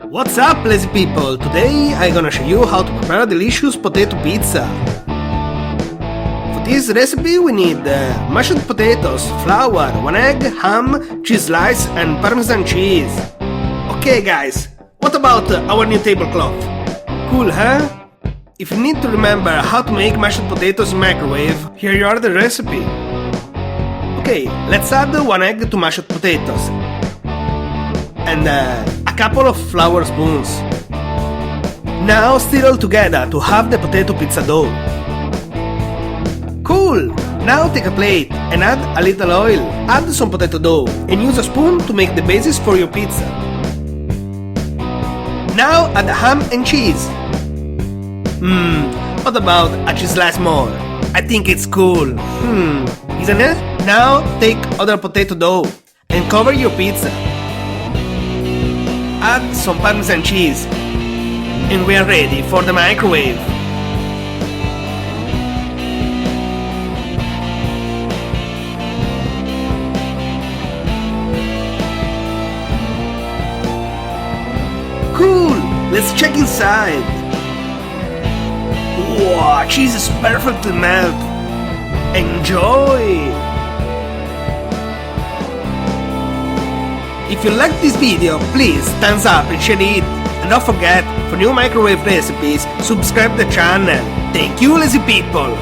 What's up, lazy people? Today I'm gonna show you how to prepare a delicious potato pizza. For this recipe we need mashed potatoes, flour, 1 egg, ham, cheese slice and Parmesan cheese. Okay guys, what about our new tablecloth? Cool, huh? If you need to remember how to make mashed potatoes in microwave, here you are the recipe. Okay, let's add 1 egg to mashed potatoes and a couple of flour spoons. Now stir all together to have the potato pizza dough. Cool! Now take a plate and add a little oil, add some potato dough and use a spoon to make the basis for your pizza. Now add ham and cheese. What about a cheese slice more? I think it's cool. Isn't it? Now take other potato dough and cover your pizza. Add some Parmesan cheese and we are ready for the microwave. Cool! Let's check inside. Wow, cheese is perfectly melted. Enjoy! If you liked this video, please thumbs up and share it. And don't forget, for new microwave recipes, subscribe the channel. Thank you, lazy people!